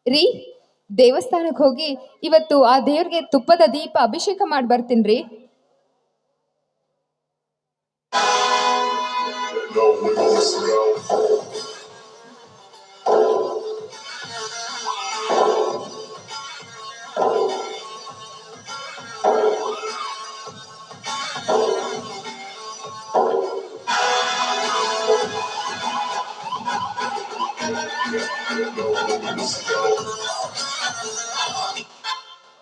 ರೀ, ದೇವಸ್ಥಾನಕ್ಕೆ ಹೋಗಿ ಇವತ್ತು ಆ ದೇವ್ರಿಗೆ ತುಪ್ಪದ ದೀಪ ಅಭಿಷೇಕ ಮಾಡಿ ಬರ್ತೀನ್ರಿ.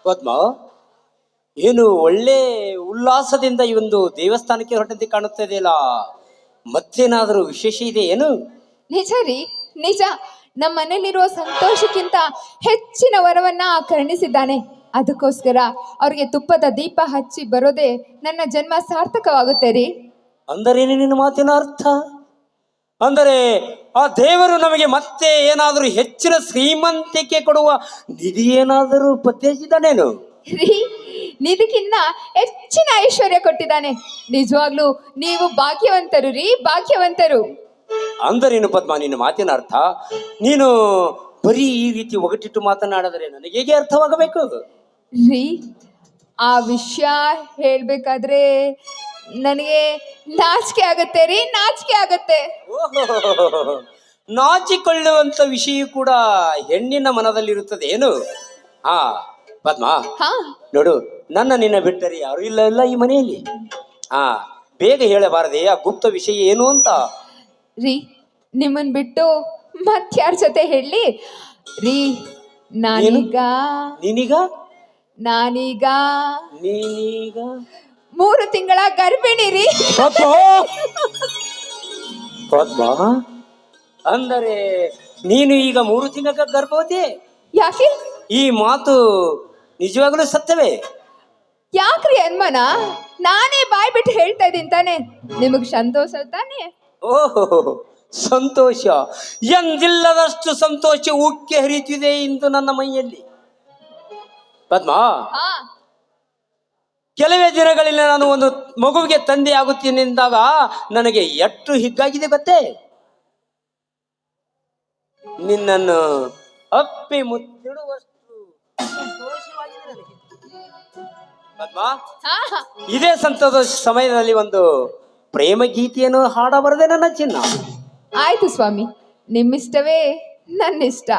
ಪದ್ಮ, ಏನು ಒಳ್ಳೆ ಉಲ್ಲಾಸದಿಂದ ಈ ಒಂದು ದೇವಸ್ಥಾನಕ್ಕೆ ಹೊರಟಂತೆ ಕಾಣುತ್ತಾ ಇದೆಯಲ್ಲ, ಮತ್ತೇನಾದರೂ ವಿಶೇಷ ಇದೆ ಏನು? ನಿಜ ರೀ, ನಿಜ. ನಮ್ಮ ಮನೇಲಿರುವ ಸಂತೋಷಕ್ಕಿಂತ ಹೆಚ್ಚಿನ ವರವನ್ನ ಕರುಣಿಸಿದ್ದಾನೆ. ಅದಕ್ಕೋಸ್ಕರ ಅವ್ರಿಗೆ ತುಪ್ಪದ ದೀಪ ಹಚ್ಚಿ ಬರೋದೇ ನನ್ನ ಜನ್ಮ ಸಾರ್ಥಕವಾಗುತ್ತೆ ರೀ. ಅಂದರೇನು ನಿನ್ನ ಮಾತಿನ ಅರ್ಥ? ಅಂದರೆ ಆ ದೇವರು ನಮಗೆ ಮತ್ತೆ ಏನಾದರೂ ಹೆಚ್ಚಿನ ಶ್ರೀಮಂತಿಕೆ ಕೊಡುವ ನಿಧಿ ಏನಾದರೂ ಪತ್ತೆಹಚ್ಚಿದ್ದಾನೇನು? ರೀ, ನಿಧಿಗಿನ್ನ ಹೆಚ್ಚಿನ ಐಶ್ವರ್ಯ ಕೊಟ್ಟಿದ್ದಾನೆ. ನಿಜವಾಗ್ಲೂ ನೀವು ಭಾಗ್ಯವಂತರು ರೀ, ಭಾಗ್ಯವಂತರು. ಅಂದರೇನು ಪದ್ಮ ನಿನ್ನ ಮಾತಿನ ಅರ್ಥ? ನೀನು ಬರೀ ಈ ರೀತಿ ಒಗಟಿಟ್ಟು ಮಾತನಾಡಿದರೆ ನನಗೆ ಹೇಗೆ ಅರ್ಥವಾಗಬೇಕು? ರೀ, ಆ ವಿಷಯ ಹೇಳ್ಬೇಕಾದ್ರೆ ನನಗೆ ನಾಚಿಕೆ ಆಗತ್ತೆ ರೀ, ನಾಚಿಕೆ ಆಗತ್ತೆ. ಓಹೋ, ನಾಚಿಕೊಳ್ಳುವಂತ ವಿಷಯ ಕೂಡ ಹೆಣ್ಣಿನ ಮನದಲ್ಲಿರುತ್ತದೆ ಏನು? ಹಾ ಪದ್ಮ, ನೋಡು, ನಿನ್ನ ಬಿಟ್ಟರೆ ಯಾರು ಇಲ್ಲ ಈ ಮನೆಯಲ್ಲಿ. ಹಾ, ಬೇಗ ಹೇಳಬಾರದೆ ಆ ಗುಪ್ತ ವಿಷಯ ಏನು ಅಂತ? ರೀ, ನಿಮ್ಮನ್ ಬಿಟ್ಟು ಮತ್ತಾರ ಜೊತೆ ಹೇಳಿ ರೀ? ನಾನೀಗ 3 ತಿಂಗಳ ಗರ್ಭಿಣಿ ರೀ. ಪದ್ಮ, ಅಂದರೆ ನೀನು ಈಗ 3 ತಿಂಗಳ ಗರ್ಭವತಿ? ಯಾಕೆ? ಈ ಮಾತು ನಿಜವಾಗಲೂ ಸತ್ಯವೇ? ಯಾಕ್ರಿ ಅನ್ಮನ? ನಾನೇ ಬಾಯ್ ಬಿಟ್ಟು ಹೇಳ್ತಾ ಇದ್ದೀನಿ ತಾನೆ. ನಿಮಗ್ ಸಂತೋಷ ತಾನೆ? ಓಹೋ, ಸಂತೋಷ ಎಂದಿಲ್ಲದಷ್ಟು ಸಂತೋಷ ಉಕ್ಕಿ ಹರಿಯುತ್ತಿದೆ ಇಂದು ನನ್ನ ಮೈಯಲ್ಲಿ. ಪದ್ಮ, ಕೆಲವೇ ದಿನಗಳಲ್ಲಿ ನಾನು ಒಂದು ಮಗುವಿಗೆ ತಂದೆ ಆಗುತ್ತೇನೆ ಎಂದಾಗ ನನಗೆ ಎಷ್ಟು ಹಿಗ್ಗಾಗಿದೆ ಗೊತ್ತೇ? ನಿನ್ನನ್ನು ಅಪ್ಪಿ ಮುತ್ತಿಡುವಷ್ಟು ಸಂತೋಷವಾಗಿದೆ ನನಗೆ. ಪದ್ಮ, ಇದೇ ಸಂತೋಷ ಸಮಯದಲ್ಲಿ ಒಂದು ಪ್ರೇಮ ಗೀತೆಯನ್ನು ಹಾಡಬಾರದೆ ನನ್ನ ಚಿನ್ನ? ಆಯ್ತು ಸ್ವಾಮಿ, ನಿಮ್ಮಿಷ್ಟವೇ ನನ್ನಿಷ್ಟ.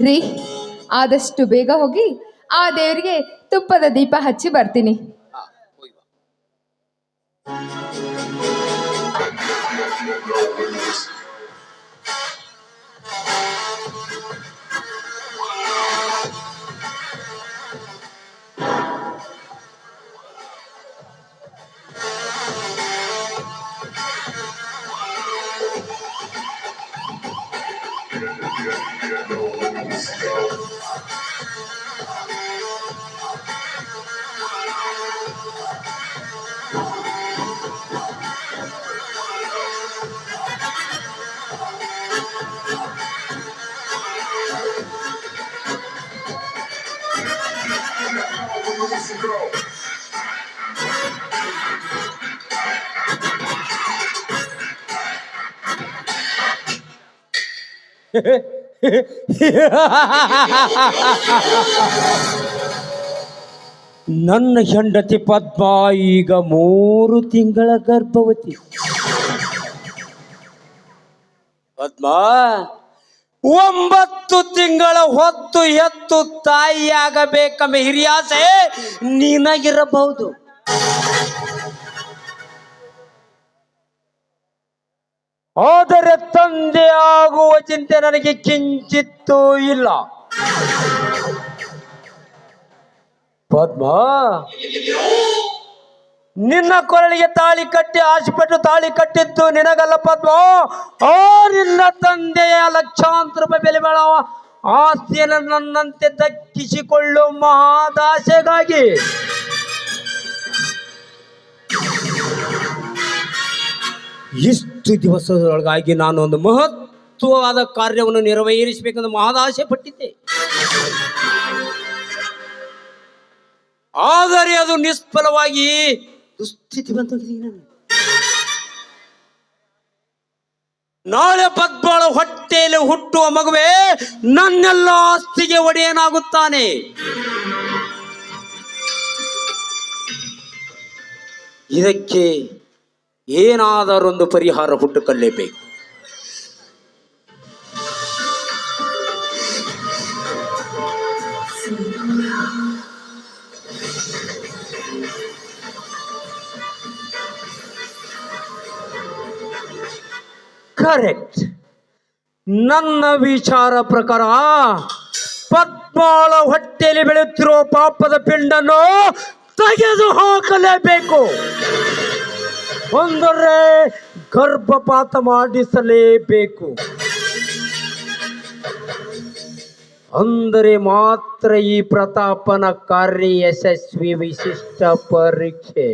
ರೀ, ಆದಷ್ಟು ಬೇಗ ಹೋಗಿ ಆ ದೇವರಿಗೆ ತುಪ್ಪದ ದೀಪ ಹಚ್ಚಿ ಬರ್ತೀನಿ. ಹಾ, ಹೋಗಿ ಬಾ. ನನ್ನ ಹೆಂಡತಿ ಪದ್ಮ ಈಗ 3 ತಿಂಗಳ ಗರ್ಭವತಿ. ಪದ್ಮ 9 ತಿಂಗಳ ಹೊತ್ತು ಹೆತ್ತು ತಾಯಿಯಾಗಬೇಕೆಂಬ ಹಿರಿಯಾಸೆ ನಿನಗಿರಬಹುದು. ಆದರೆ ತಂದೆ ಆಗುವ ಚಿಂತೆ ನನಗೆ ಕಿಂಚಿತ್ತೂ ಇಲ್ಲ. ಪದ್ಮ, ನಿನ್ನ ಕೊರಳಿಗೆ ತಾಳಿ ಕಟ್ಟಿ ಆಶೆಪಟ್ಟು ತಾಳಿ ಕಟ್ಟಿದ್ದು ನಿನಗಲ್ಲ ಪದ್ಮ, ಆ ನಿನ್ನ ತಂದೆಯ ಲಕ್ಷಾಂತರ ರೂಪಾಯಿ ಬೆಲೆ ಬಾಳುವ ಆಸ್ತಿಯನ್ನು ನನ್ನಂತೆ ದಕ್ಕಿಸಿಕೊಳ್ಳುವ ಮಹಾದಾಸೆಗಾಗಿ. ಇಷ್ಟು ದಿವಸದೊಳಗಾಗಿ ನಾನು ಒಂದು ಮಹತ್ವವಾದ ಕಾರ್ಯವನ್ನು ನಿರ್ವಹಿಸಬೇಕೆಂದು ಮಹದಾಸೆ ಪಟ್ಟಿದ್ದೆ. ಆದರೆ ಅದು ನಿಷ್ಫಲವಾಗಿ ದುಸ್ಥಿತಿ ಬಂದಿದ್ದೀನಿ. ನಾಳೆ ಪದ್ಮಳ ಹೊಟ್ಟೆಯಲ್ಲಿ ಹುಟ್ಟುವ ಮಗುವೆ ನನ್ನೆಲ್ಲ ಆಸ್ತಿಗೆ ಒಡೆಯನಾಗುತ್ತಾನೆ. ಇದಕ್ಕೆ ಏನಾದರೊಂದು ಪರಿಹಾರ ಹುಟ್ಟುಕೊಳ್ಳಲೇಬೇಕು. ಕರೆಕ್ಟ್. ನನ್ನ ವಿಚಾರ ಪ್ರಕಾರ ಪದ್ಮಾಳ ಹೊಟ್ಟೆಯಲ್ಲಿ ಬೆಳೆಯುತ್ತಿರುವ ಪಾಪದ ಪಿಂಡನ್ನು ತೆಗೆದು ಹಾಕಲೇಬೇಕು. ಅಂದರೆ ಗರ್ಭಪಾತ ಮಾಡಿಸಲೇಬೇಕು. ಅಂದರೆ ಮಾತ್ರ ಈ ಪ್ರತಾಪನ ಕಾರ್ಯ ಯಶಸ್ವಿ. ವಿಶಿಷ್ಟ ಪರೀಕ್ಷೆ.